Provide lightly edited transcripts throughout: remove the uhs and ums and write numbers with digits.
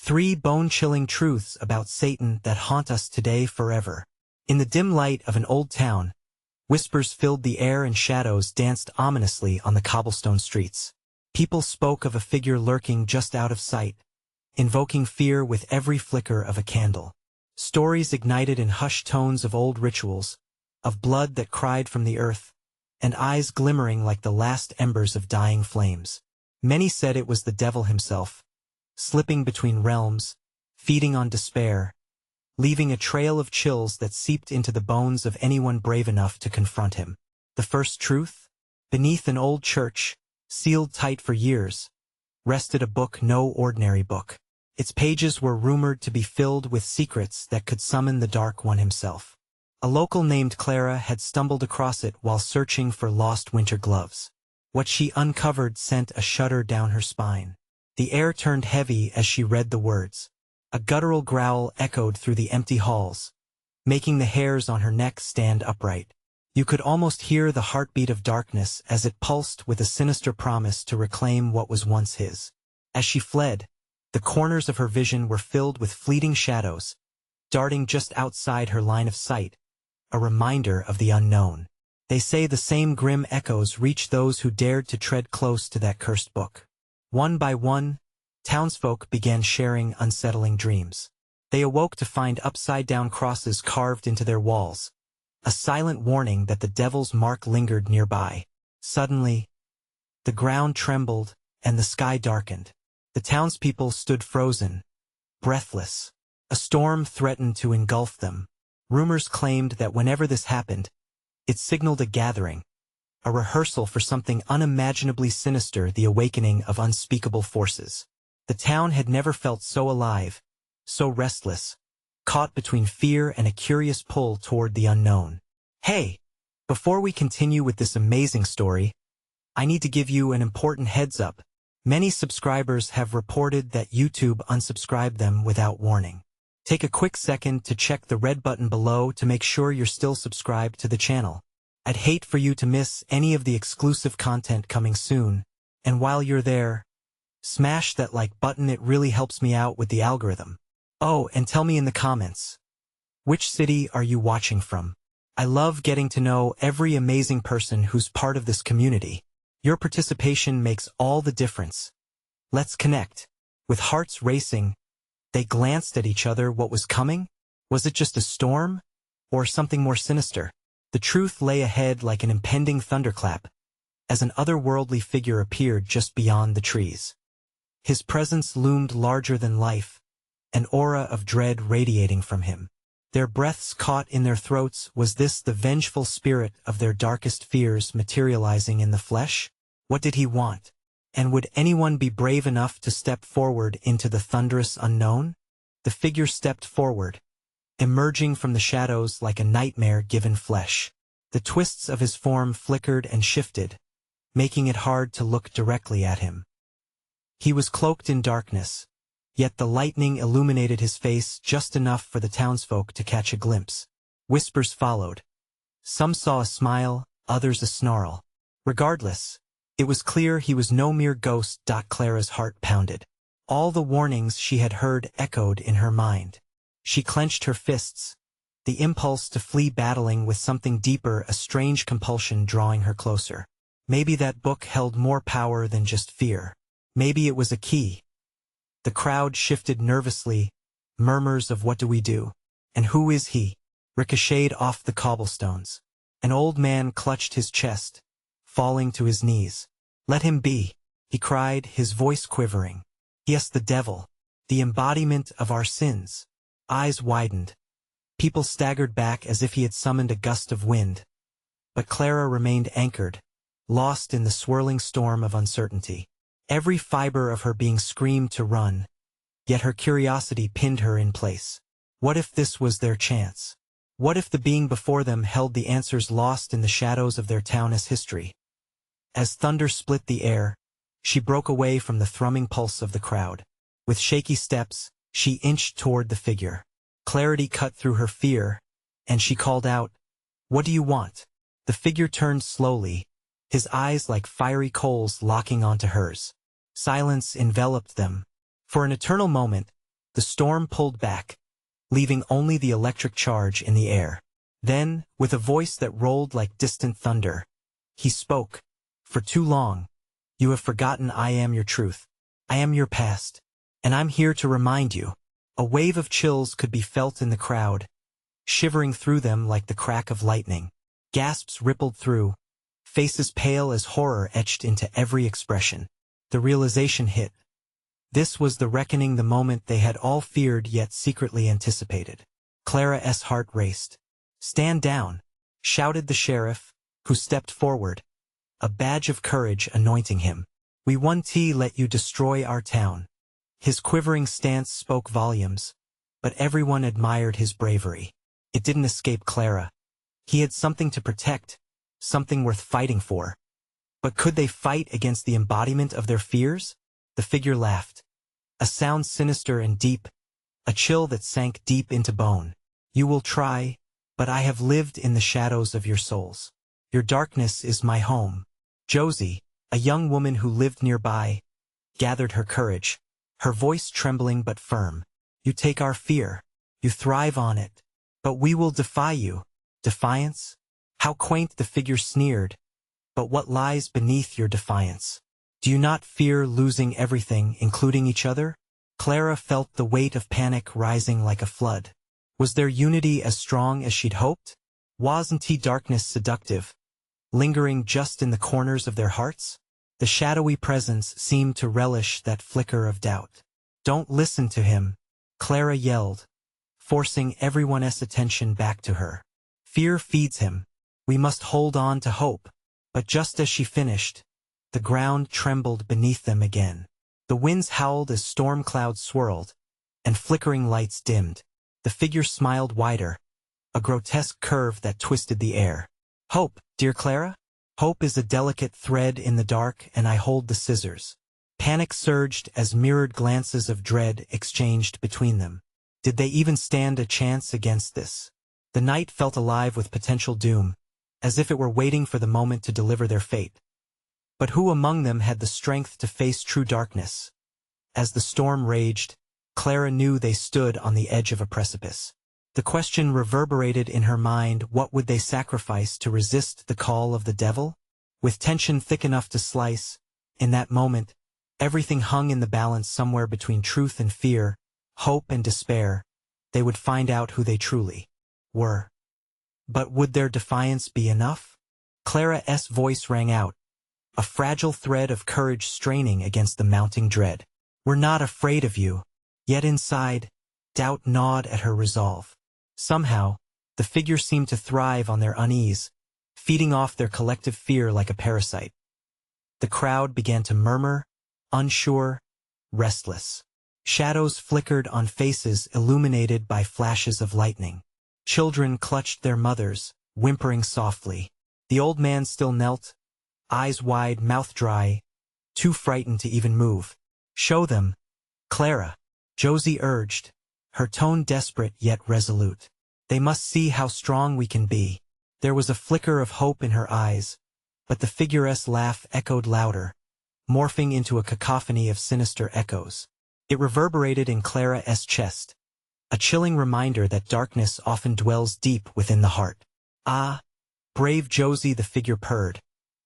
3 bone-chilling truths about Satan that haunt us today forever. In the dim light of an old town, whispers filled the air and shadows danced ominously on the cobblestone streets. People spoke of a figure lurking just out of sight, invoking fear with every flicker of a candle. Stories ignited in hushed tones of old rituals, of blood that cried from the earth, and eyes glimmering like the last embers of dying flames. Many said it was the devil himself, slipping between realms, feeding on despair, leaving a trail of chills that seeped into the bones of anyone brave enough to confront him. The first truth? Beneath an old church, sealed tight for years, rested a book no ordinary book. Its pages were rumored to be filled with secrets that could summon the Dark One himself. A local named Clara had stumbled across it while searching for lost winter gloves. What she uncovered sent a shudder down her spine. The air turned heavy as she read the words. A guttural growl echoed through the empty halls, making the hairs on her neck stand upright. You could almost hear the heartbeat of darkness as it pulsed with a sinister promise to reclaim what was once his. As she fled, the corners of her vision were filled with fleeting shadows, darting just outside her line of sight, a reminder of the unknown. They say the same grim echoes reach those who dared to tread close to that cursed book. One by one, townsfolk began sharing unsettling dreams. They awoke to find upside-down crosses carved into their walls, a silent warning that the devil's mark lingered nearby. Suddenly, the ground trembled and the sky darkened. The townspeople stood frozen, breathless. A storm threatened to engulf them. Rumors claimed that whenever this happened, it signaled a gathering, a rehearsal for something unimaginably sinister, the awakening of unspeakable forces. The town had never felt so alive, so restless, caught between fear and a curious pull toward the unknown. Hey, before we continue with this amazing story, I need to give you an important heads up. Many subscribers have reported that YouTube unsubscribed them without warning. Take a quick second to check the red button below to make sure you're still subscribed to the channel. I'd hate for you to miss any of the exclusive content coming soon, and while you're there, smash that like button, it really helps me out with the algorithm. Oh, and tell me in the comments, which city are you watching from? I love getting to know every amazing person who's part of this community. Your participation makes all the difference. Let's connect. With hearts racing, they glanced at each other. What was coming? Was it just a storm? Or something more sinister? The truth lay ahead like an impending thunderclap, as an otherworldly figure appeared just beyond the trees. His presence loomed larger than life, an aura of dread radiating from him. Their breaths caught in their throats. Was this the vengeful spirit of their darkest fears materializing in the flesh? What did he want? And would anyone be brave enough to step forward into the thunderous unknown? The figure stepped forward, emerging from the shadows like a nightmare given flesh. The twists of his form flickered and shifted, making it hard to look directly at him. He was cloaked in darkness, yet the lightning illuminated his face just enough for the townsfolk to catch a glimpse. Whispers followed. Some saw a smile, others a snarl. Regardless, it was clear he was no mere ghost. Clara's heart pounded. All the warnings she had heard echoed in her mind. She clenched her fists, the impulse to flee battling with something deeper, a strange compulsion drawing her closer. Maybe that book held more power than just fear. Maybe it was a key. The crowd shifted nervously, murmurs of "what do we do? And who is he?" ricocheted off the cobblestones. An old man clutched his chest, falling to his knees. "Let him be," he cried, his voice quivering. "Yes, the devil, the embodiment of our sins." Eyes widened. People staggered back as if he had summoned a gust of wind. But Clara remained anchored, lost in the swirling storm of uncertainty. Every fiber of her being screamed to run, yet her curiosity pinned her in place. What if this was their chance? What if the being before them held the answers lost in the shadows of their town's history? As thunder split the air, she broke away from the thrumming pulse of the crowd. With shaky steps, she inched toward the figure. Clarity cut through her fear, and she called out, "What do you want?" The figure turned slowly, his eyes like fiery coals locking onto hers. Silence enveloped them. For an eternal moment, The storm pulled back, leaving only the electric charge in the air. Then, with a voice that rolled like distant thunder, he spoke. For too long, you have forgotten I am your truth. I am your past, and I'm here to remind you. A wave of chills could be felt in the crowd, shivering through them like the crack of lightning. Gasps rippled through, faces pale as horror etched into every expression. The realization hit. This was the reckoning, the moment they had all feared yet secretly anticipated. Clara's heart raced. "Stand down," shouted the sheriff, who stepped forward, a badge of courage anointing him. "We won't let you destroy our town." His quivering stance spoke volumes, but everyone admired his bravery. It didn't escape Clara. He had something to protect, something worth fighting for. But could they fight against the embodiment of their fears? The figure laughed. A sound sinister and deep, a chill that sank deep into bone. "You will try, but I have lived in the shadows of your souls. Your darkness is my home." Josie, a young woman who lived nearby, gathered her courage, her voice trembling but firm. "You take our fear. You thrive on it. But we will defy you." Defiance? How quaint, the figure sneered. "But what lies beneath your defiance? Do you not fear losing everything, including each other?" Clara felt the weight of panic rising like a flood. Was their unity as strong as she'd hoped? Wasn't darkness seductive, lingering just in the corners of their hearts? The shadowy presence seemed to relish that flicker of doubt. "Don't listen to him," Clara yelled, forcing everyone's attention back to her. "Fear feeds him. We must hold on to hope." But just as she finished, the ground trembled beneath them again. The winds howled as storm clouds swirled, and flickering lights dimmed. The figure smiled wider, a grotesque curve that twisted the air. "Hope, dear Clara? Hope is a delicate thread in the dark, and I hold the scissors." Panic surged as mirrored glances of dread exchanged between them. Did they even stand a chance against this? The night felt alive with potential doom, as if it were waiting for the moment to deliver their fate. But who among them had the strength to face true darkness? As the storm raged, Clara knew they stood on the edge of a precipice. The question reverberated in her mind: what would they sacrifice to resist the call of the devil? With tension thick enough to slice, in that moment, everything hung in the balance somewhere between truth and fear, hope and despair. They would find out who they truly were. But would their defiance be enough? Clara's voice rang out, a fragile thread of courage straining against the mounting dread. "We're not afraid of you." Yet inside, doubt gnawed at her resolve. Somehow, the figure seemed to thrive on their unease, feeding off their collective fear like a parasite. The crowd began to murmur, unsure, restless. Shadows flickered on faces illuminated by flashes of lightning. Children clutched their mothers, whimpering softly. The old man still knelt, eyes wide, mouth dry, too frightened to even move. "Show them, Clara," Josie urged, her tone desperate yet resolute. "They must see how strong we can be." There was a flicker of hope in her eyes, but the figure's laugh echoed louder, morphing into a cacophony of sinister echoes. It reverberated in Clara's chest, a chilling reminder that darkness often dwells deep within the heart. "Ah, brave Josie," the figure purred,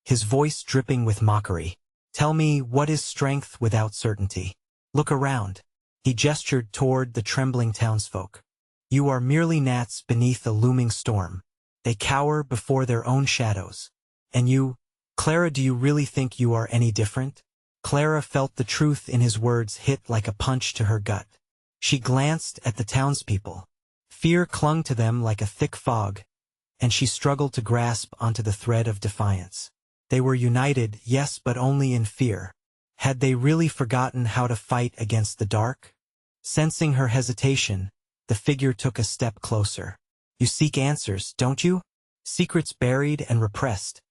his voice dripping with mockery. "Tell me, what is strength without certainty? Look around." He gestured toward the trembling townsfolk. "You are merely gnats beneath a looming storm. They cower before their own shadows. And you, Clara, do you really think you are any different?" Clara felt the truth in his words hit like a punch to her gut. She glanced at the townspeople. Fear clung to them like a thick fog, and she struggled to grasp onto the thread of defiance. They were united, yes, but only in fear. Had they really forgotten how to fight against the dark? Sensing her hesitation, the figure took a step closer. "You seek answers, don't you? Secrets buried and repressed,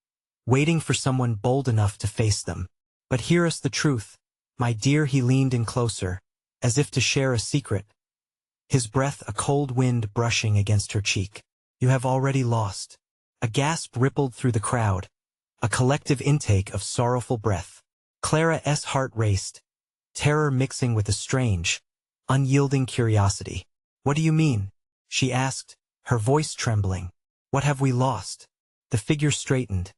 waiting for someone bold enough to face them. But hear us the truth, my dear." He leaned in closer, as if to share a secret, his breath a cold wind brushing against her cheek. "You have already lost." A gasp rippled through the crowd, a collective intake of sorrowful breath. Clara's heart raced, terror mixing with a strange, unyielding curiosity. "What do you mean?" she asked, her voice trembling. "What have we lost?" The figure straightened,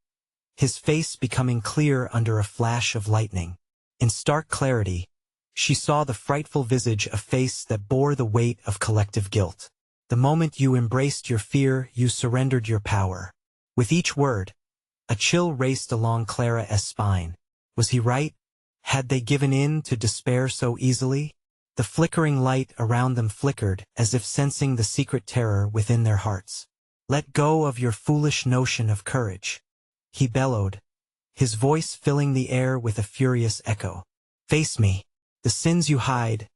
his face becoming clear under a flash of lightning. In stark clarity, she saw the frightful visage, a face that bore the weight of collective guilt. "The moment you embraced your fear, you surrendered your power." With each word, a chill raced along Clara's spine. Was he right? Had they given in to despair so easily? The flickering light around them flickered, as if sensing the secret terror within their hearts. "Let go of your foolish notion of courage," he bellowed, his voice filling the air with a furious echo. "Face me. The sins you hide,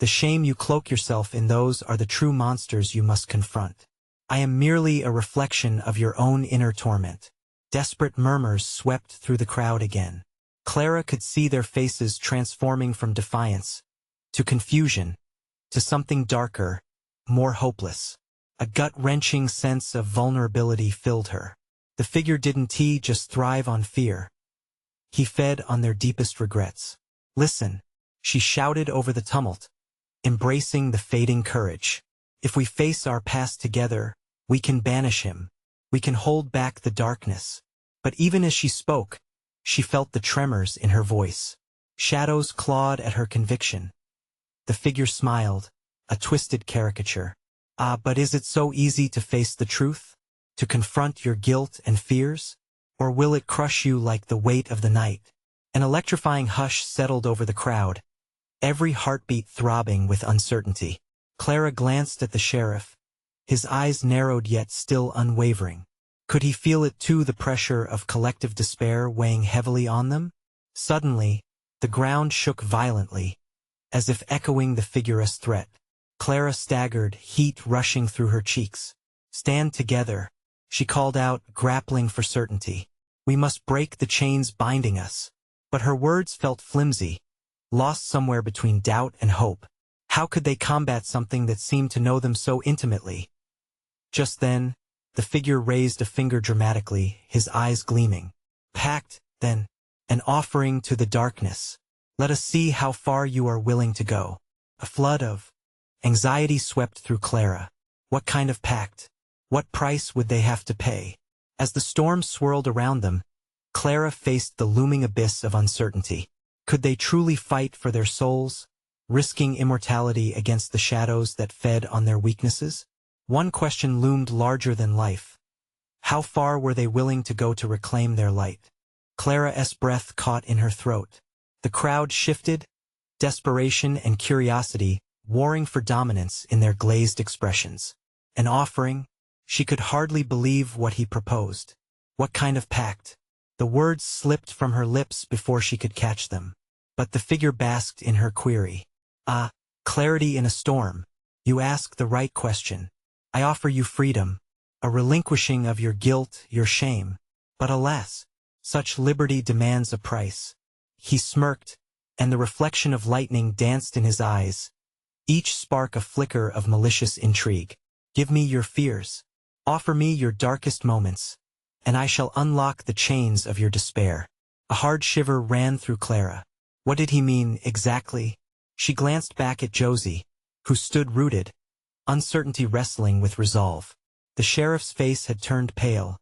the shame you cloak yourself in, those are the true monsters you must confront. I am merely a reflection of your own inner torment." Desperate murmurs swept through the crowd again. Clara could see their faces transforming from defiance to confusion, to something darker, more hopeless. A gut-wrenching sense of vulnerability filled her. The figure didn't just thrive on fear. He fed on their deepest regrets. "Listen," she shouted over the tumult, embracing the fading courage. "If we face our past together, we can banish him. We can hold back the darkness." But even as she spoke, she felt the tremors in her voice. Shadows clawed at her conviction. The figure smiled, a twisted caricature. "Ah, but is it so easy to face the truth? To confront your guilt and fears? Or will it crush you like the weight of the night?" An electrifying hush settled over the crowd, every heartbeat throbbing with uncertainty. Clara glanced at the sheriff, his eyes narrowed yet still unwavering. Could he feel it too, the pressure of collective despair weighing heavily on them? Suddenly, the ground shook violently, as if echoing the figure's threat. Clara staggered, heat rushing through her cheeks. "Stand together," she called out, grappling for certainty. "We must break the chains binding us." But her words felt flimsy, lost somewhere between doubt and hope. How could they combat something that seemed to know them so intimately? Just then, the figure raised a finger dramatically, his eyes gleaming. "Pact, then, an offering to the darkness. Let us see how far you are willing to go." A flood of anxiety swept through Clara. What kind of pact? What price would they have to pay? As the storm swirled around them, Clara faced the looming abyss of uncertainty. Could they truly fight for their souls, risking immortality against the shadows that fed on their weaknesses? One question loomed larger than life. How far were they willing to go to reclaim their light? Clara's breath caught in her throat. The crowd shifted, desperation and curiosity warring for dominance in their glazed expressions. An offering? She could hardly believe what he proposed. What kind of pact? The words slipped from her lips before she could catch them. But the figure basked in her query. "Ah, clarity in a storm. You ask the right question. I offer you freedom, a relinquishing of your guilt, your shame. But alas, such liberty demands a price." He smirked, and the reflection of lightning danced in his eyes, each spark a flicker of malicious intrigue. "Give me your fears. Offer me your darkest moments, and I shall unlock the chains of your despair." A hard shiver ran through Clara. What did he mean, exactly? She glanced back at Josie, who stood rooted, uncertainty wrestling with resolve. The sheriff's face had turned pale,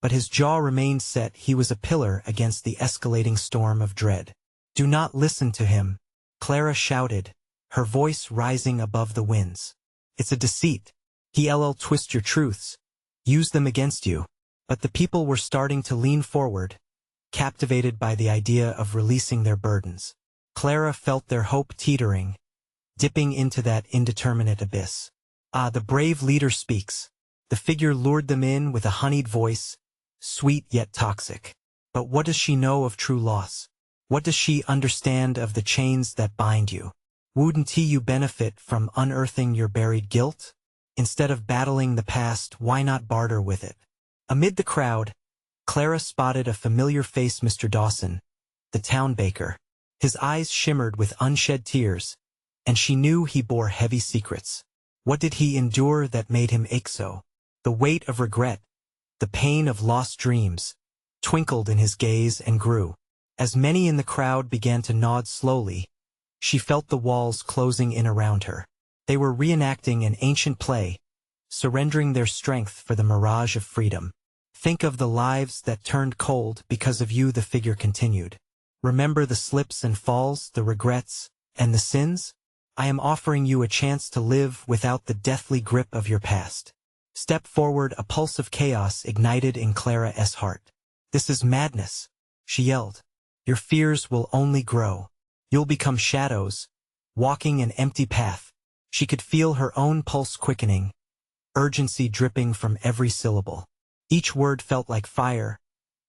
but his jaw remained set. He was a pillar against the escalating storm of dread. "Do not listen to him," Clara shouted, her voice rising above the winds. "It's a deceit. He'll twist your truths, use them against you." But the people were starting to lean forward, captivated by the idea of releasing their burdens. Clara felt their hope teetering, dipping into that indeterminate abyss. "Ah, the brave leader speaks." The figure lured them in with a honeyed voice, sweet yet toxic. "But what does she know of true loss? What does she understand of the chains that bind you? Wouldn't you benefit from unearthing your buried guilt? Instead of battling the past, why not barter with it?" Amid the crowd, Clara spotted a familiar face, Mr. Dawson, the town baker. His eyes shimmered with unshed tears, and she knew he bore heavy secrets. What did he endure that made him ache so? The weight of regret, the pain of lost dreams, twinkled in his gaze and grew. As many in the crowd began to nod slowly, She felt the walls closing in around her. They were reenacting an ancient play, surrendering their strength for the mirage of freedom. Think of the lives that turned cold because of you, the figure continued. Remember the slips and falls, the regrets, and the sins? I am offering you a chance to live without the deathly grip of your past. Step forward. A pulse of chaos ignited in Clara's heart. This is madness, she yelled. Your fears will only grow. You'll become shadows, walking an empty path. She could feel her own pulse quickening, urgency dripping from every syllable. Each word felt like fire,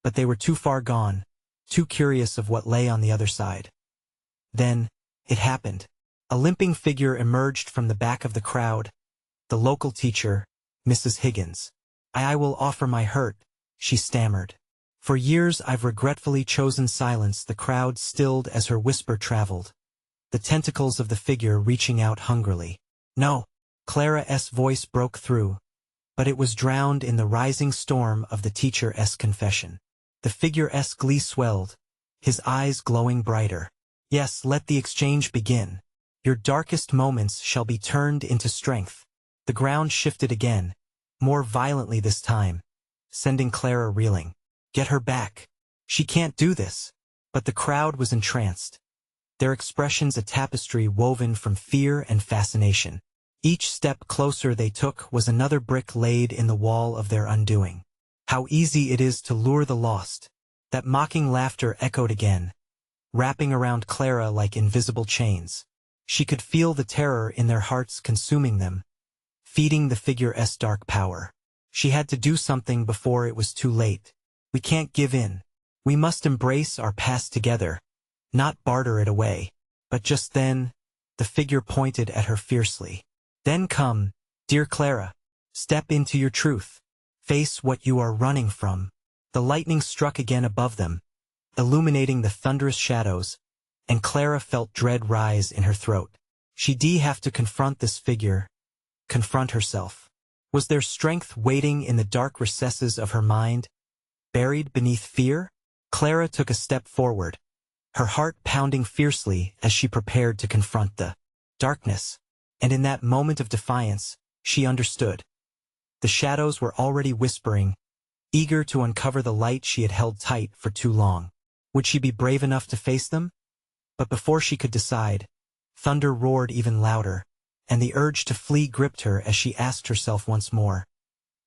but they were too far gone, too curious of what lay on the other side. Then, it happened. A limping figure emerged from the back of the crowd. The local teacher, Mrs. Higgins. I will offer my hurt, she stammered. For years I've regretfully chosen silence. The crowd stilled as her whisper traveled, the tentacles of the figure reaching out hungrily. No, Clara's voice broke through, but it was drowned in the rising storm of the teacher's confession. The figure's glee swelled, his eyes glowing brighter. Yes, let the exchange begin. Your darkest moments shall be turned into strength. The ground shifted again, more violently this time, sending Clara reeling. Get her back. She can't do this. But the crowd was entranced, their expressions a tapestry woven from fear and fascination. Each step closer they took was another brick laid in the wall of their undoing. How easy it is to lure the lost. That mocking laughter echoed again, wrapping around Clara like invisible chains. She could feel the terror in their hearts consuming them, feeding the figure's dark power. She had to do something before it was too late. We can't give in. We must embrace our past together, not barter it away. But just then, the figure pointed at her fiercely. Then come, dear Clara. Step into your truth. Face what you are running from. The lightning struck again above them, illuminating the thunderous shadows, and Clara felt dread rise in her throat. She'd have to confront this figure, confront herself. Was there strength waiting in the dark recesses of her mind, buried beneath fear? Clara took a step forward, her heart pounding fiercely as she prepared to confront the darkness. And in that moment of defiance, she understood. The shadows were already whispering, eager to uncover the light she had held tight for too long. Would she be brave enough to face them? But before she could decide, thunder roared even louder, and the urge to flee gripped her as she asked herself once more,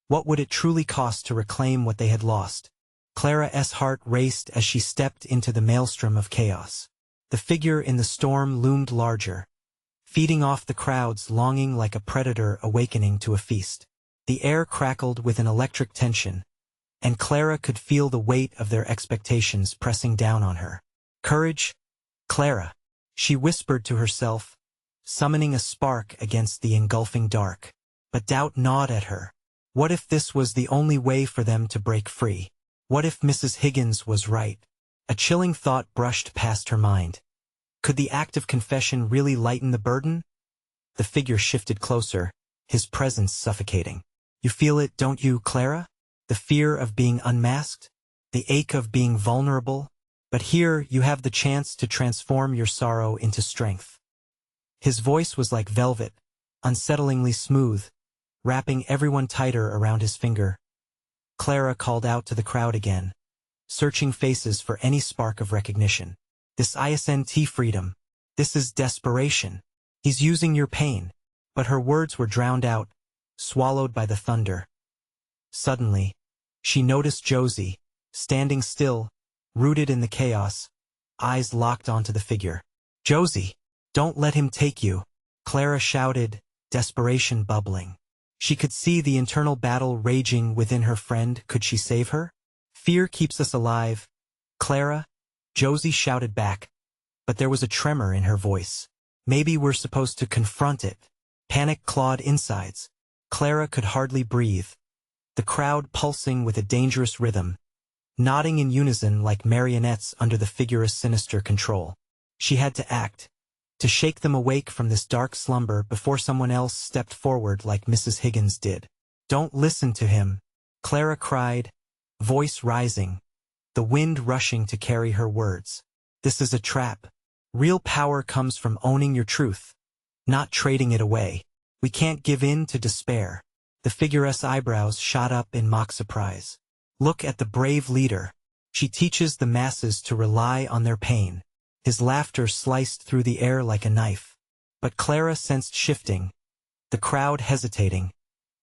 what would it truly cost to reclaim what they had lost? Clara's heart raced as she stepped into the maelstrom of chaos. The figure in the storm loomed larger, feeding off the crowd's longing like a predator awakening to a feast. The air crackled with an electric tension, and Clara could feel the weight of their expectations pressing down on her. Courage, Clara, she whispered to herself, summoning a spark against the engulfing dark. But doubt gnawed at her. What if this was the only way for them to break free? What if Mrs. Higgins was right? A chilling thought brushed past her mind. Could the act of confession really lighten the burden? The figure shifted closer, his presence suffocating. You feel it, don't you, Clara? The fear of being unmasked? The ache of being vulnerable? But here you have the chance to transform your sorrow into strength. His voice was like velvet, unsettlingly smooth, wrapping everyone tighter around his finger. Clara called out to the crowd again, searching faces for any spark of recognition. This isn't freedom. This is desperation. He's using your pain. But her words were drowned out, swallowed by the thunder. Suddenly, she noticed Josie, standing still, rooted in the chaos, eyes locked onto the figure. Josie, don't let him take you, Clara shouted, desperation bubbling. She could see the internal battle raging within her friend. Could she save her? Fear keeps us alive. Clara, Josie shouted back, but there was a tremor in her voice. Maybe we're supposed to confront it. Panic clawed insides. Clara could hardly breathe, the crowd pulsing with a dangerous rhythm, nodding in unison like marionettes under the figure's sinister control. She had to act, to shake them awake from this dark slumber before someone else stepped forward like Mrs. Higgins did. Don't listen to him, Clara cried, voice rising, the wind rushing to carry her words. This is a trap. Real power comes from owning your truth, not trading it away. We can't give in to despair. The figure's eyebrows shot up in mock surprise. Look at the brave leader. She teaches the masses to rely on their pain. His laughter sliced through the air like a knife. But Clara sensed shifting, the crowd hesitating,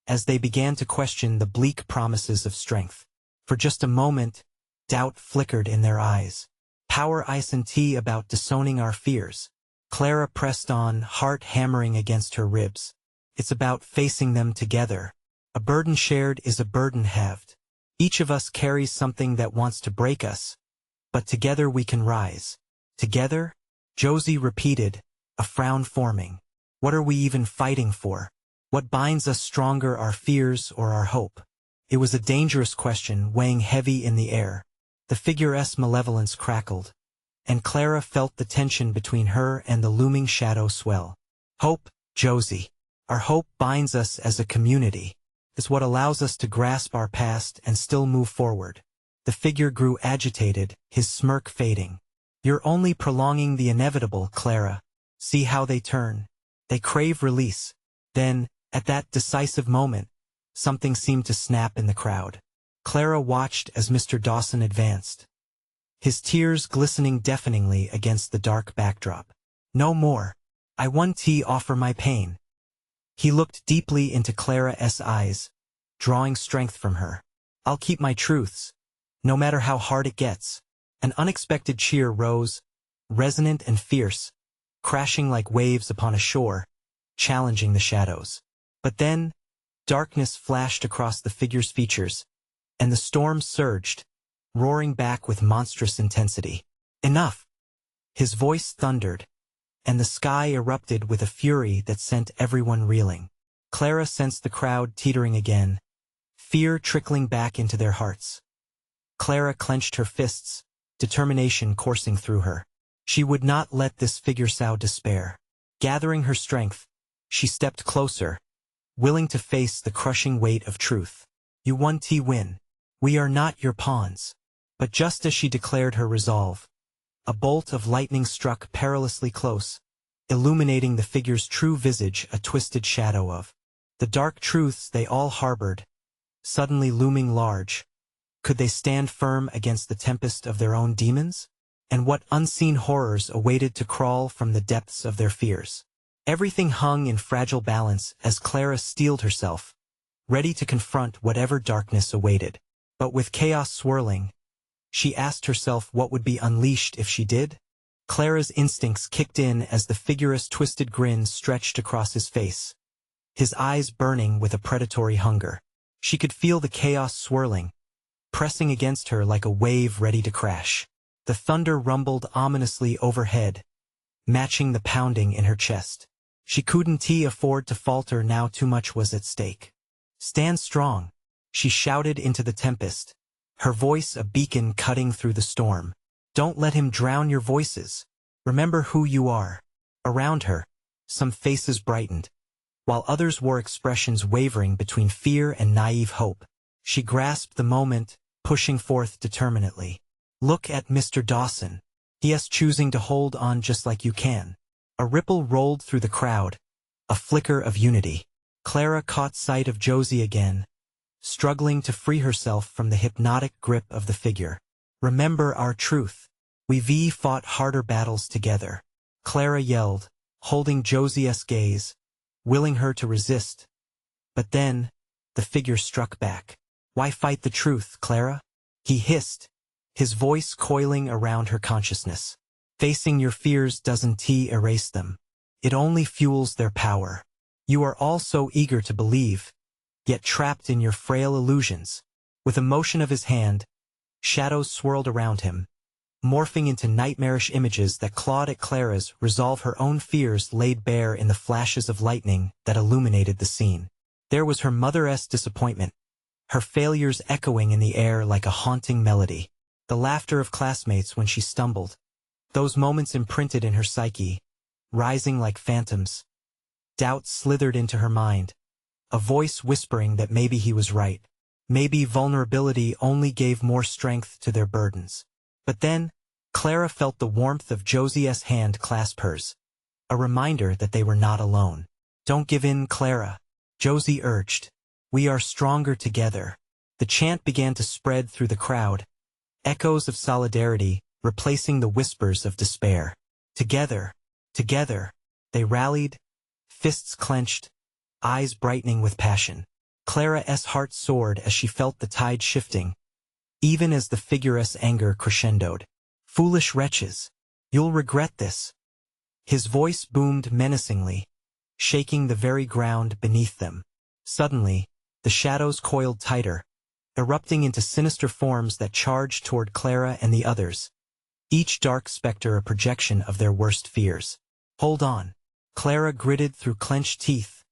as they began to question the bleak promises of strength. For just a moment, doubt flickered in their eyes. Power ice and tea about disowning our fears. Clara pressed on, heart hammering against her ribs. It's about facing them together. A burden shared is a burden halved. Each of us carries something that wants to break us, but together we can rise. Together? Josie repeated, a frown forming. What are we even fighting for? What binds us stronger, our fears or our hope? It was a dangerous question, weighing heavy in the air. The figure's malevolence crackled, and Clara felt the tension between her and the looming shadow swell. Hope, Josie. Our hope binds us as a community. It's what allows us to grasp our past and still move forward. The figure grew agitated, his smirk fading. You're only prolonging the inevitable, Clara. See how they turn. They crave release. Then, at that decisive moment, something seemed to snap in the crowd. Clara watched as Mr. Dawson advanced, his tears glistening deafeningly against the dark backdrop. No more. I won't offer my pain. He looked deeply into Clara's eyes, drawing strength from her. I'll keep my truths, no matter how hard it gets. An unexpected cheer rose, resonant and fierce, crashing like waves upon a shore, challenging the shadows. But then, darkness flashed across the figure's features, and the storm surged, roaring back with monstrous intensity. Enough! His voice thundered, and the sky erupted with a fury that sent everyone reeling. Clara sensed the crowd teetering again, fear trickling back into their hearts. Clara clenched her fists, determination coursing through her. She would not let this figure sow despair. Gathering her strength, she stepped closer, willing to face the crushing weight of truth. You won't win. We are not your pawns. But just as she declared her resolve, a bolt of lightning struck perilously close, illuminating the figure's true visage, a twisted shadow of the dark truths they all harbored, suddenly looming large. Could they stand firm against the tempest of their own demons? And what unseen horrors awaited to crawl from the depths of their fears? Everything hung in fragile balance as Clara steeled herself, ready to confront whatever darkness awaited. But with chaos swirling, she asked herself what would be unleashed if she did. Clara's instincts kicked in as the figure's twisted grin stretched across his face, his eyes burning with a predatory hunger. She could feel the chaos swirling, pressing against her like a wave ready to crash. The thunder rumbled ominously overhead, matching the pounding in her chest. She couldn't afford to falter now, too much was at stake. Stand strong, she shouted into the tempest, her voice a beacon cutting through the storm. Don't let him drown your voices. Remember who you are. Around her, some faces brightened, while others wore expressions wavering between fear and naive hope. She grasped the moment, pushing forth determinedly. Look at Mr. Dawson. He is choosing to hold on just like you can. A ripple rolled through the crowd, a flicker of unity. Clara caught sight of Josie again, struggling to free herself from the hypnotic grip of the figure. Remember our truth. We've fought harder battles together. Clara yelled, holding Josie's gaze, willing her to resist. But then, the figure struck back. Why fight the truth, Clara? He hissed, his voice coiling around her consciousness. Facing your fears doesn't erase them. It only fuels their power. You are all so eager to believe, yet trapped in your frail illusions. With a motion of his hand, shadows swirled around him, morphing into nightmarish images that clawed at Clara's resolve, her own fears laid bare in the flashes of lightning that illuminated the scene. There was her mother's disappointment, her failures echoing in the air like a haunting melody. The laughter of classmates when she stumbled, those moments imprinted in her psyche, rising like phantoms. Doubt slithered into her mind, a voice whispering that maybe he was right. Maybe vulnerability only gave more strength to their burdens. But then, Clara felt the warmth of Josie's hand clasp hers, a reminder that they were not alone. "Don't give in, Clara," Josie urged. "We are stronger together." The chant began to spread through the crowd, echoes of solidarity replacing the whispers of despair. Together, together, they rallied, fists clenched, eyes brightening with passion. Clara's heart soared as she felt the tide shifting, even as the figure's anger crescendoed. "Foolish wretches, you'll regret this." His voice boomed menacingly, shaking the very ground beneath them. Suddenly, the shadows coiled tighter, erupting into sinister forms that charged toward Clara and the others, each dark specter a projection of their worst fears. "Hold on." Clara gritted through clenched teeth,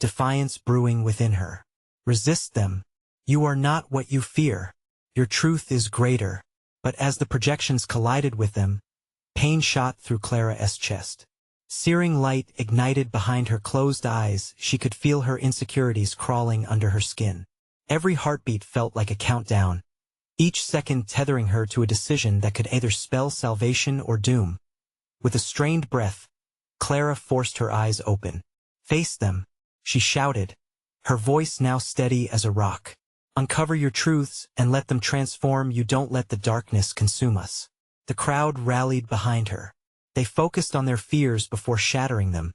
defiance brewing within her. "Resist them. You are not what you fear. Your truth is greater." But as the projections collided with them, pain shot through Clara's chest. Searing light ignited behind her closed eyes. She could feel her insecurities crawling under her skin. Every heartbeat felt like a countdown, each second tethering her to a decision that could either spell salvation or doom. With a strained breath, Clara forced her eyes open. "Face them," she shouted, her voice now steady as a rock. "Uncover your truths and let them transform you. Don't let the darkness consume us." The crowd rallied behind her. They focused on their fears before shattering them,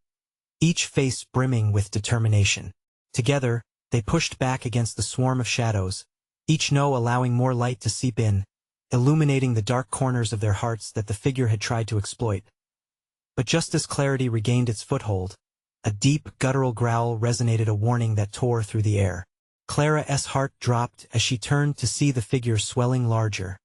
each face brimming with determination. Together, they pushed back against the swarm of shadows, each no allowing more light to seep in, illuminating the dark corners of their hearts that the figure had tried to exploit. But just as clarity regained its foothold, a deep, guttural growl resonated, a warning that tore through the air. Clara's heart dropped as she turned to see the figure swelling larger,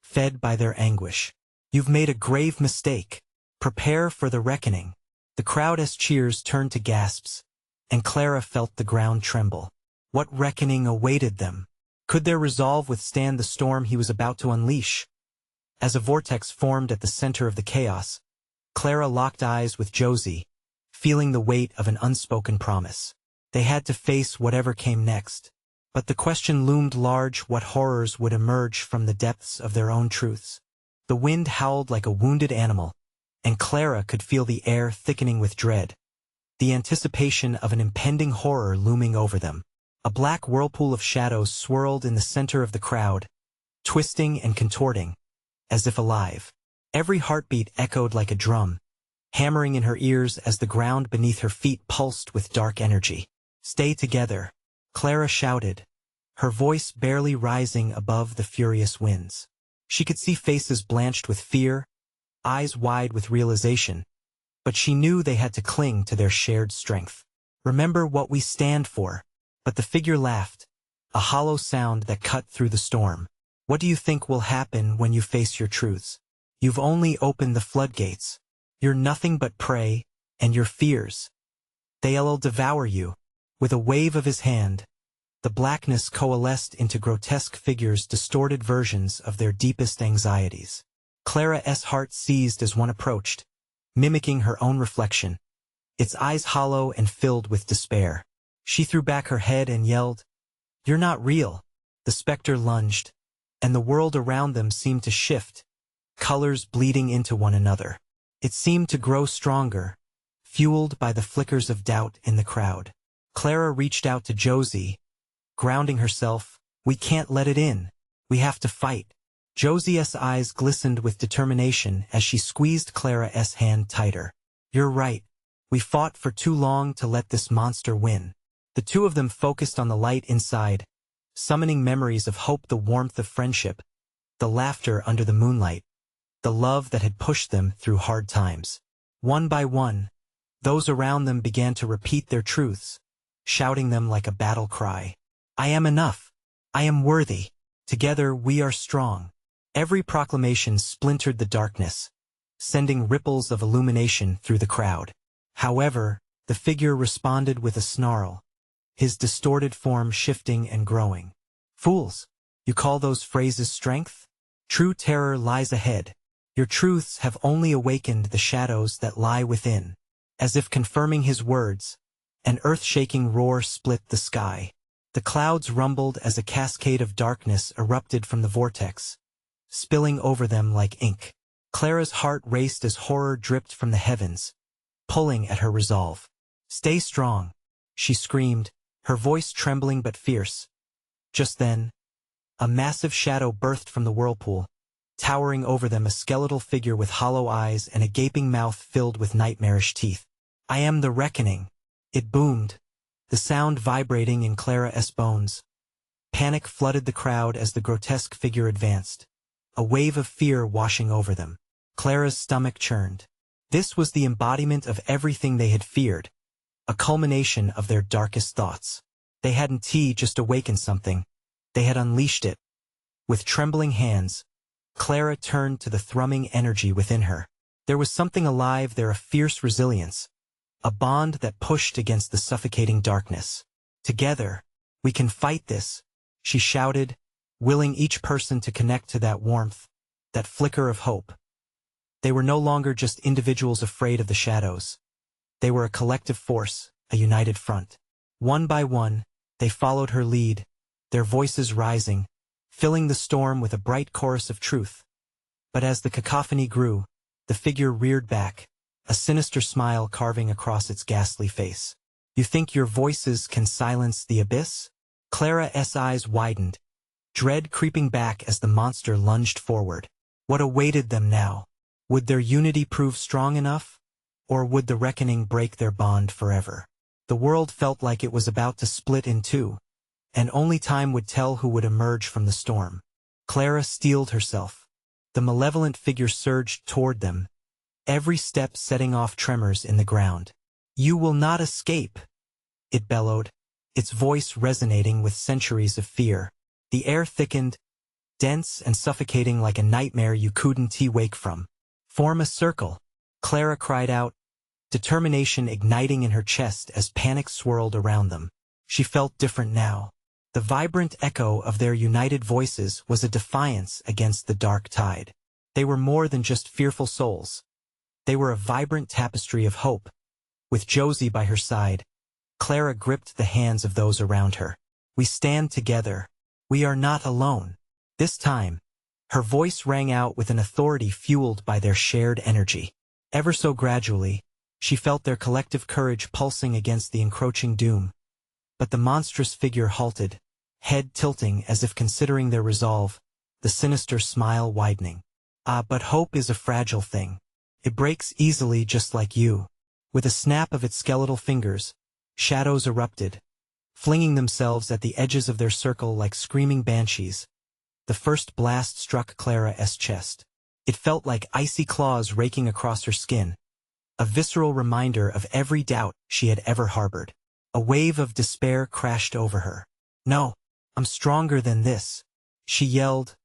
fed by their anguish. "You've made a grave mistake. Prepare for the reckoning." The crowd's cheers turned to gasps, and Clara felt the ground tremble. What reckoning awaited them? Could their resolve withstand the storm he was about to unleash? As a vortex formed at the center of the chaos, Clara locked eyes with Josie, feeling the weight of an unspoken promise. They had to face whatever came next. But the question loomed large: what horrors would emerge from the depths of their own truths? The wind howled like a wounded animal, and Clara could feel the air thickening with dread, the anticipation of an impending horror looming over them. A black whirlpool of shadows swirled in the center of the crowd, twisting and contorting, as if alive. Every heartbeat echoed like a drum, hammering in her ears as the ground beneath her feet pulsed with dark energy. "Stay together," Clara shouted, her voice barely rising above the furious winds. She could see faces blanched with fear, eyes wide with realization, but she knew they had to cling to their shared strength. "Remember what we stand for." But the figure laughed, a hollow sound that cut through the storm. "What do you think will happen when you face your truths? You've only opened the floodgates. You're nothing but prey, and your fears, they'll devour you." With a wave of his hand, the blackness coalesced into grotesque figures, distorted versions of their deepest anxieties. Clara's heart seized as one approached, mimicking her own reflection, its eyes hollow and filled with despair. She threw back her head and yelled, "You're not real." The specter lunged, and the world around them seemed to shift, colors bleeding into one another. It seemed to grow stronger, fueled by the flickers of doubt in the crowd. Clara reached out to Josie, grounding herself. "We can't let it in. We have to fight." Josie's eyes glistened with determination as she squeezed Clara's hand tighter. "You're right. We fought for too long to let this monster win." The two of them focused on the light inside, summoning memories of hope, the warmth of friendship, the laughter under the moonlight, the love that had pushed them through hard times. One by one, those around them began to repeat their truths, shouting them like a battle cry. "I am enough. I am worthy. Together we are strong." Every proclamation splintered the darkness, sending ripples of illumination through the crowd. However, the figure responded with a snarl, his distorted form shifting and growing. "Fools, you call those phrases strength? True terror lies ahead. Your truths have only awakened the shadows that lie within." As if confirming his words, an earth-shaking roar split the sky. The clouds rumbled as a cascade of darkness erupted from the vortex, spilling over them like ink. Clara's heart raced as horror dripped from the heavens, pulling at her resolve. "Stay strong," she screamed, her voice trembling but fierce. Just then, a massive shadow birthed from the whirlpool, towering over them, a skeletal figure with hollow eyes and a gaping mouth filled with nightmarish teeth. "I am the reckoning," it boomed, the sound vibrating in Clara's bones. Panic flooded the crowd as the grotesque figure advanced, a wave of fear washing over them. Clara's stomach churned. This was the embodiment of everything they had feared, a culmination of their darkest thoughts. They hadn't just awakened something, they had unleashed it. With trembling hands, Clara turned to the thrumming energy within her. There was something alive there, a fierce resilience, a bond that pushed against the suffocating darkness. "Together, we can fight this," she shouted, willing each person to connect to that warmth, that flicker of hope. They were no longer just individuals afraid of the shadows. They were a collective force, a united front. One by one, they followed her lead, their voices rising, filling the storm with a bright chorus of truth. But as the cacophony grew, the figure reared back, a sinister smile carving across its ghastly face. "You think your voices can silence the abyss?" Clara's eyes widened, dread creeping back as the monster lunged forward. What awaited them now? Would their unity prove strong enough? Or would the reckoning break their bond forever? The world felt like it was about to split in two, and only time would tell who would emerge from the storm. Clara steeled herself. The malevolent figure surged toward them, every step setting off tremors in the ground. "You will not escape," it bellowed, its voice resonating with centuries of fear. The air thickened, dense and suffocating like a nightmare you couldn't wake from. "Form a circle," Clara cried out, determination igniting in her chest as panic swirled around them. She felt different now. The vibrant echo of their united voices was a defiance against the dark tide. They were more than just fearful souls. They were a vibrant tapestry of hope. With Josie by her side, Clara gripped the hands of those around her. "We stand together. We are not alone." This time, her voice rang out with an authority fueled by their shared energy. Ever so gradually, she felt their collective courage pulsing against the encroaching doom. But the monstrous figure halted, head tilting as if considering their resolve, the sinister smile widening. But hope is a fragile thing. It breaks easily just like you." With a snap of its skeletal fingers, shadows erupted, flinging themselves at the edges of their circle like screaming banshees. The first blast struck Clara's chest. It felt like icy claws raking across her skin, a visceral reminder of every doubt she had ever harbored. A wave of despair crashed over her. "No, I'm stronger than this," she yelled,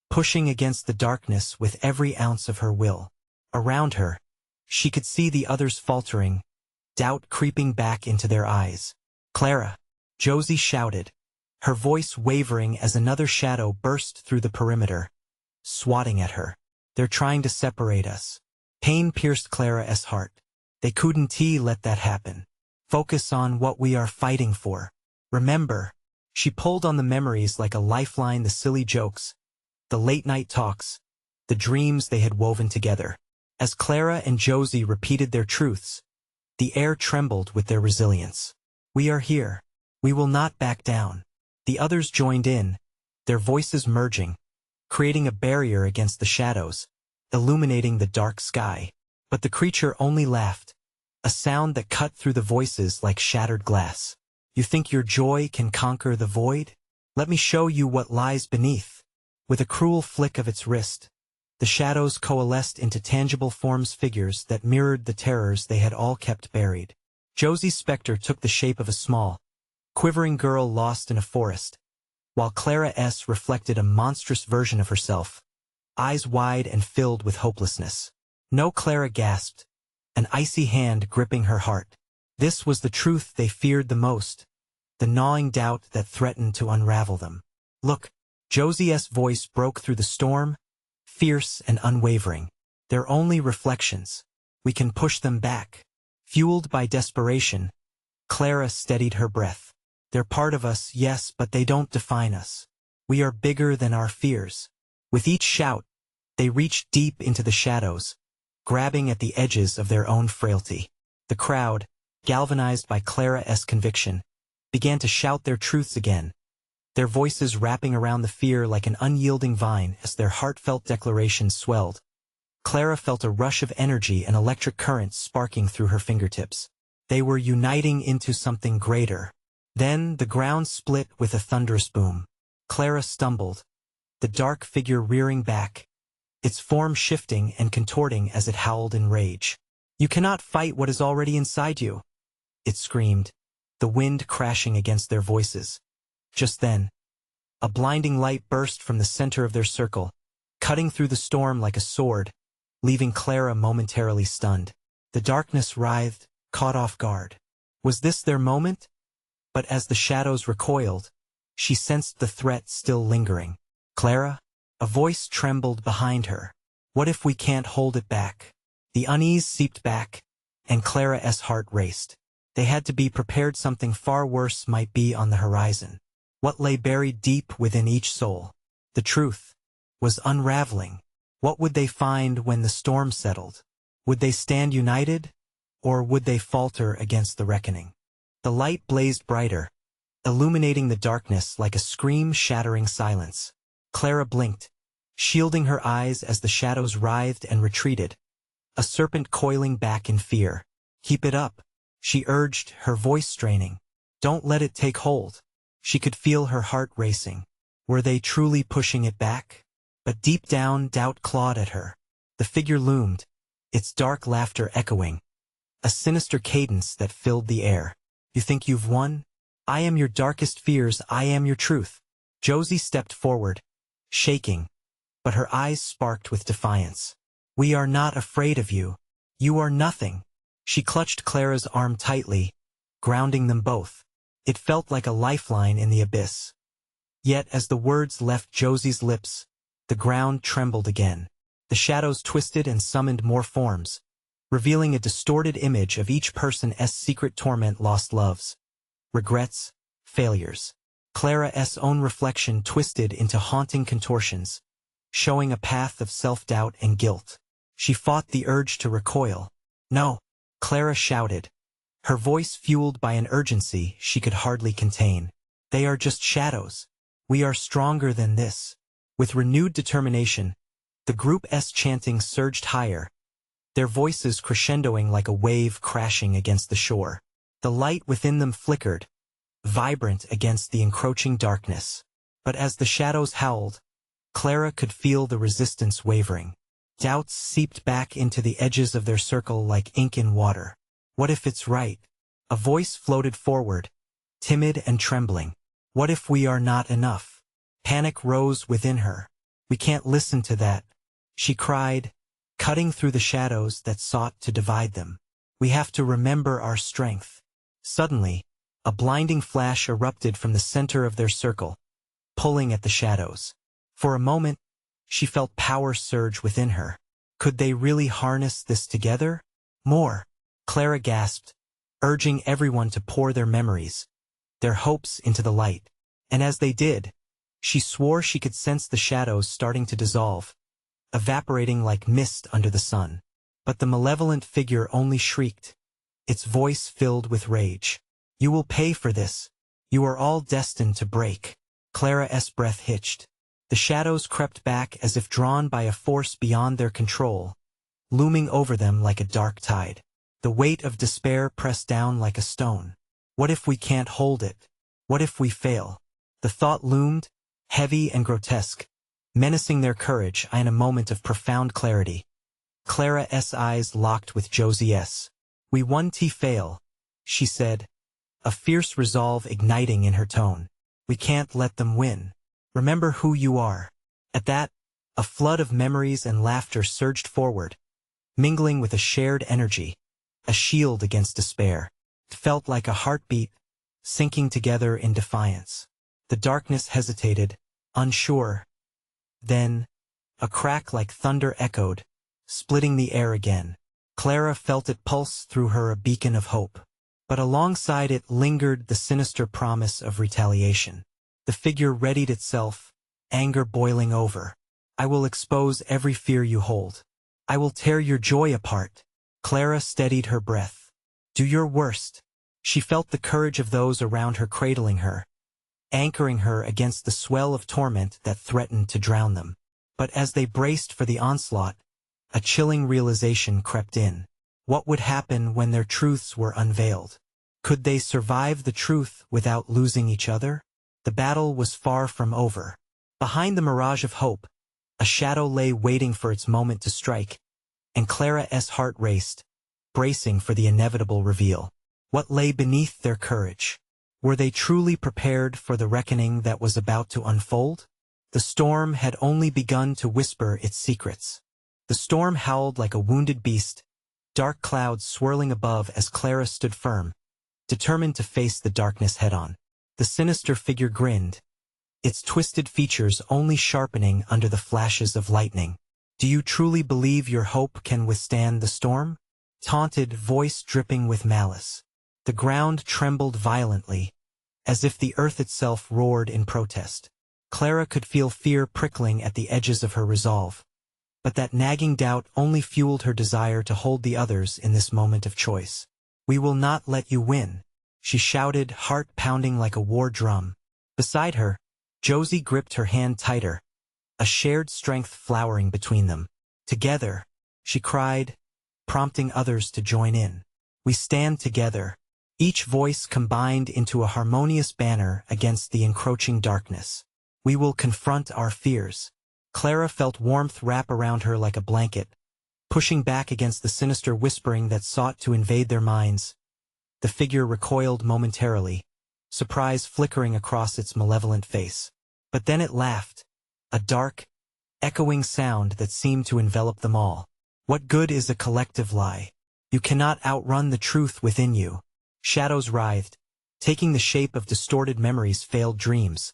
pushing against the darkness with every ounce of her will. Around her, she could see the others faltering, doubt creeping back into their eyes. "Clara!" Josie shouted, her voice wavering as another shadow burst through the perimeter, swatting at her. "They're trying to separate us." Pain pierced Clara's heart. They couldn't let that happen. "Focus on what we are fighting for. Remember." She pulled on the memories like a lifeline, the silly jokes, the late-night talks, the dreams they had woven together. As Clara and Josie repeated their truths, the air trembled with their resilience. "We are here. We will not back down." The others joined in, their voices merging, creating a barrier against the shadows, illuminating the dark sky. But the creature only laughed, a sound that cut through the voices like shattered glass. "You think your joy can conquer the void? Let me show you what lies beneath." With a cruel flick of its wrist, the shadows coalesced into tangible forms, figures that mirrored the terrors they had all kept buried. Josie's specter took the shape of a small, quivering girl lost in a forest, while Clara's reflected a monstrous version of herself, eyes wide and filled with hopelessness. "No," Clara gasped, an icy hand gripping her heart. This was the truth they feared the most, the gnawing doubt that threatened to unravel them. "Look," Josie's voice broke through the storm, fierce and unwavering. "They're only reflections. We can push them back." Fueled by desperation, Clara steadied her breath. "They're part of us, yes, but they don't define us. We are bigger than our fears." With each shout, They reached deep into the shadows, grabbing at the edges of their own frailty. The crowd, galvanized by Clara's conviction, began to shout their truths again, their voices wrapping around the fear like an unyielding vine as their heartfelt declarations swelled. Clara felt a rush of energy and electric currents sparking through her fingertips. They were uniting into something greater. Then the ground split with a thunderous boom. Clara stumbled, the dark figure rearing back, its form shifting and contorting as it howled in rage. "You cannot fight what is already inside you," it screamed, the wind crashing against their voices. Just then, a blinding light burst from the center of their circle, cutting through the storm like a sword, leaving Clara momentarily stunned. The darkness writhed, caught off guard. Was this their moment? But as the shadows recoiled, she sensed the threat still lingering. "Clara?" A voice trembled behind her. "What if we can't hold it back?" The unease seeped back, and Clara's heart raced. They had to be prepared. Something far worse might be on the horizon. What lay buried deep within each soul? The truth was unraveling. What would they find when the storm settled? Would they stand united, or would they falter against the reckoning? The light blazed brighter, illuminating the darkness like a scream shattering silence. Clara blinked, shielding her eyes as the shadows writhed and retreated, a serpent coiling back in fear. "Keep it up," she urged, her voice straining. "Don't let it take hold." She could feel her heart racing. Were they truly pushing it back? But deep down, doubt clawed at her. The figure loomed, its dark laughter echoing, a sinister cadence that filled the air. "You think you've won? I am your darkest fears, I am your truth." Josie stepped forward, shaking, but her eyes sparked with defiance. "We are not afraid of you. You are nothing." She clutched Clara's arm tightly, grounding them both. It felt like a lifeline in the abyss. Yet as the words left Josie's lips, the ground trembled again. The shadows twisted and summoned more forms, revealing a distorted image of each person's secret torment, lost loves, regrets, failures. Clara's own reflection twisted into haunting contortions, showing a path of self-doubt and guilt. She fought the urge to recoil. "No!" Clara shouted, her voice fueled by an urgency she could hardly contain. "They are just shadows. We are stronger than this." With renewed determination, the group's chanting surged higher, their voices crescendoing like a wave crashing against the shore. The light within them flickered, vibrant against the encroaching darkness. But as the shadows howled, Clara could feel the resistance wavering. Doubts seeped back into the edges of their circle like ink in water. "What if it's right?" A voice floated forward, timid and trembling. "What if we are not enough?" Panic rose within her. "We can't listen to that," she cried, cutting through the shadows that sought to divide them. "We have to remember our strength." Suddenly, a blinding flash erupted from the center of their circle, pulling at the shadows. For a moment, she felt power surge within her. Could they really harness this together? "More!" Clara gasped, urging everyone to pour their memories, their hopes into the light. And as they did, she swore she could sense the shadows starting to dissolve, evaporating like mist under the sun. But the malevolent figure only shrieked, its voice filled with rage. "You will pay for this. You are all destined to break." Clara's breath hitched. The shadows crept back as if drawn by a force beyond their control, looming over them like a dark tide. The weight of despair pressed down like a stone. What if we can't hold it? What if we fail? The thought loomed, heavy and grotesque, menacing their courage. In a moment of profound clarity, Clara's eyes locked with Josie's. "We won't fail," she said, a fierce resolve igniting in her tone. "We can't let them win. Remember who you are." At that, a flood of memories and laughter surged forward, mingling with a shared energy, a shield against despair. It felt like a heartbeat, sinking together in defiance. The darkness hesitated, unsure. Then, a crack like thunder echoed, splitting the air again. Clara felt it pulse through her, a beacon of hope. But alongside it lingered the sinister promise of retaliation. The figure readied itself, anger boiling over. I will expose every fear you hold. I will tear your joy apart. Clara steadied her breath. Do your worst. She felt the courage of those around her cradling her, anchoring her against the swell of torment that threatened to drown them. But as they braced for the onslaught, a chilling realization crept in. What would happen when their truths were unveiled? Could they survive the truth without losing each other? The battle was far from over. Behind the mirage of hope, a shadow lay waiting for its moment to strike, and Clara's heart raced, bracing for the inevitable reveal. What lay beneath their courage? Were they truly prepared for the reckoning that was about to unfold? The storm had only begun to whisper its secrets. The storm howled like a wounded beast, dark clouds swirling above as Clara stood firm, determined to face the darkness head-on. The sinister figure grinned, its twisted features only sharpening under the flashes of lightning. Do you truly believe your hope can withstand the storm? Taunted, voice dripping with malice. The ground trembled violently, as if the earth itself roared in protest. Clara could feel fear prickling at the edges of her resolve, but that nagging doubt only fueled her desire to hold the others in this moment of choice. We will not let you win, she shouted, heart pounding like a war drum. Beside her, Josie gripped her hand tighter, a shared strength flowering between them. Together, she cried, prompting others to join in. We stand together, each voice combined into a harmonious banner against the encroaching darkness. We will confront our fears. Clara felt warmth wrap around her like a blanket, pushing back against the sinister whispering that sought to invade their minds. The figure recoiled momentarily, surprise flickering across its malevolent face. But then it laughed, a dark, echoing sound that seemed to envelop them all. What good is a collective lie? You cannot outrun the truth within you. Shadows writhed, taking the shape of distorted memories, failed dreams,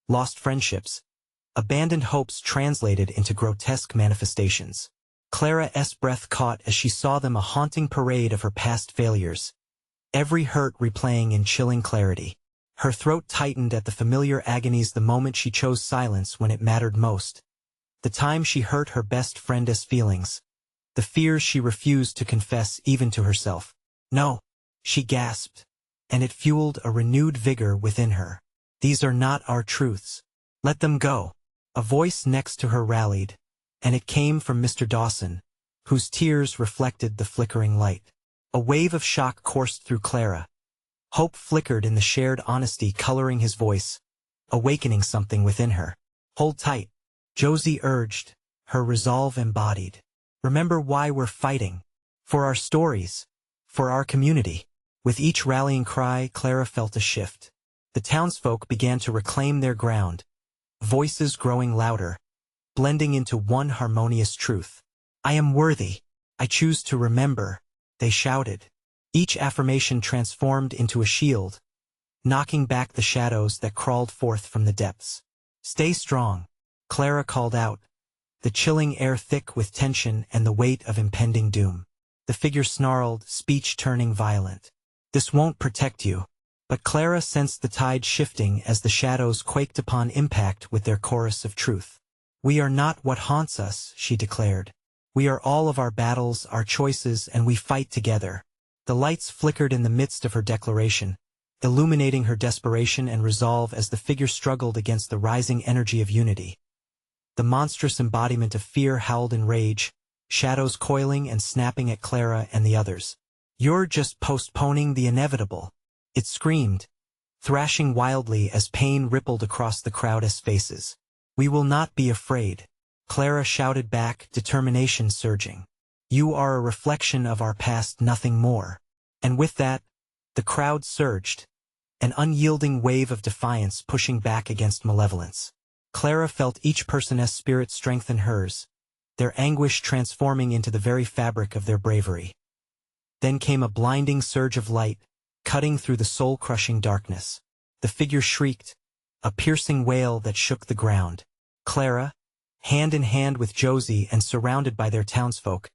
lost friendships, abandoned hopes translated into grotesque manifestations. Clara's breath caught as she saw them, a haunting parade of her past failures, every hurt replaying in chilling clarity. Her throat tightened at the familiar agonies, the moment she chose silence when it mattered most, the time she hurt her best friend's feelings, the fears she refused to confess even to herself. No, she gasped, and it fueled a renewed vigor within her. These are not our truths. Let them go. A voice next to her rallied, and it came from Mr. Dawson, whose tears reflected the flickering light. A wave of shock coursed through Clara. Hope flickered in the shared honesty coloring his voice, awakening something within her. Hold tight, Josie urged, her resolve embodied. Remember why we're fighting. For our stories. For our community. With each rallying cry, Clara felt a shift. The townsfolk began to reclaim their ground, voices growing louder, blending into one harmonious truth. I am worthy. I choose to remember, they shouted. Each affirmation transformed into a shield, knocking back the shadows that crawled forth from the depths. Stay strong, Clara called out, the chilling air thick with tension and the weight of impending doom. The figure snarled, speech turning violent. This won't protect you. But Clara sensed the tide shifting as the shadows quaked upon impact with their chorus of truth. We are not what haunts us, she declared. We are all of our battles, our choices, and we fight together. The lights flickered in the midst of her declaration, illuminating her desperation and resolve as the figure struggled against the rising energy of unity. The monstrous embodiment of fear howled in rage, shadows coiling and snapping at Clara and the others. You're just postponing the inevitable. It screamed, thrashing wildly as pain rippled across the crowd's faces. We will not be afraid, Clara shouted back, determination surging. You are a reflection of our past, nothing more. And with that, the crowd surged, an unyielding wave of defiance pushing back against malevolence. Clara felt each person's spirit strengthen hers, their anguish transforming into the very fabric of their bravery. Then came a blinding surge of light, cutting through the soul-crushing darkness. The figure shrieked, a piercing wail that shook the ground. Clara, hand in hand with Josie and surrounded by their townsfolk,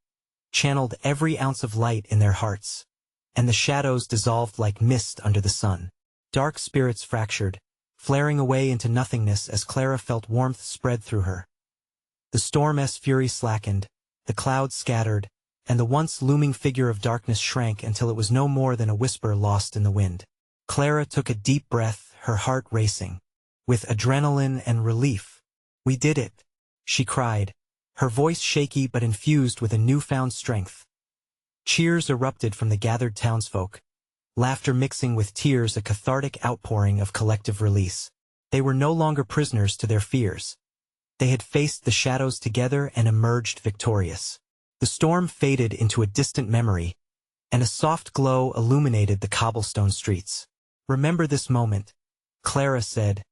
channeled every ounce of light in their hearts, and the shadows dissolved like mist under the sun. Dark spirits fractured, flaring away into nothingness as Clara felt warmth spread through her. The The storm's fury slackened, the clouds scattered, and the once looming figure of darkness shrank until it was no more than a whisper lost in the wind. Clara took a deep breath, her heart racing with adrenaline and relief. "We did it," she cried, her voice shaky but infused with a newfound strength. Cheers erupted from the gathered townsfolk, laughter mixing with tears, a cathartic outpouring of collective release. They were no longer prisoners to their fears. They had faced the shadows together and emerged victorious. The storm faded into a distant memory, and a soft glow illuminated the cobblestone streets. "Remember this moment," Clara said,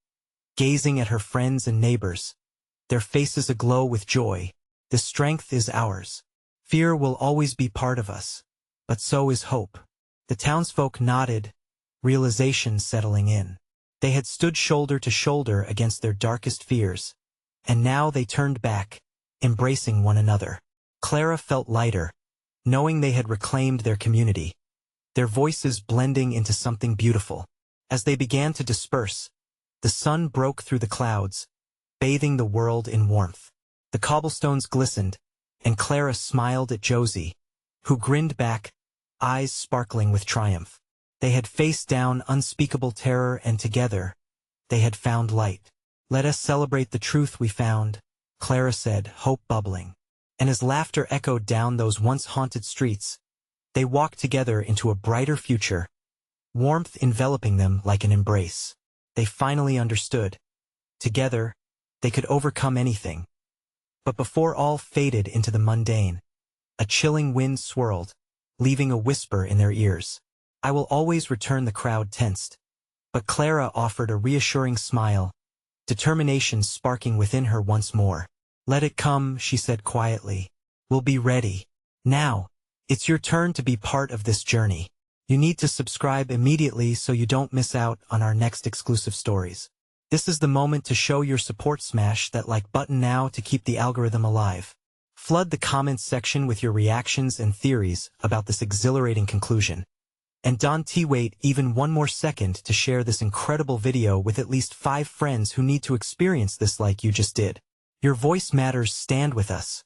gazing at her friends and neighbors, their faces aglow with joy. "The strength is ours. Fear will always be part of us, but so is hope." The townsfolk nodded, realization settling in. They had stood shoulder to shoulder against their darkest fears, and now they turned back, embracing one another. Clara felt lighter, knowing they had reclaimed their community, their voices blending into something beautiful. As they began to disperse, the sun broke through the clouds, bathing the world in warmth. The cobblestones glistened, and Clara smiled at Josie, who grinned back, eyes sparkling with triumph. They had faced down unspeakable terror, and together, they had found light. "Let us celebrate the truth we found," Clara said, hope bubbling. And as laughter echoed down those once haunted streets, they walked together into a brighter future, warmth enveloping them like an embrace. They finally understood. Together, they could overcome anything. But before all faded into the mundane, a chilling wind swirled, leaving a whisper in their ears. "I will always return." The crowd tensed, but Clara offered a reassuring smile, determination sparking within her once more. "Let it come," she said quietly. "We'll be ready." Now, it's your turn to be part of this journey. You need to subscribe immediately so you don't miss out on our next exclusive stories. This is the moment to show your support. Smash that like button now to keep the algorithm alive. Flood the comments section with your reactions and theories about this exhilarating conclusion. And don't wait even one more second to share this incredible video with at least 5 friends who need to experience this like you just did. Your voice matters. Stand with us.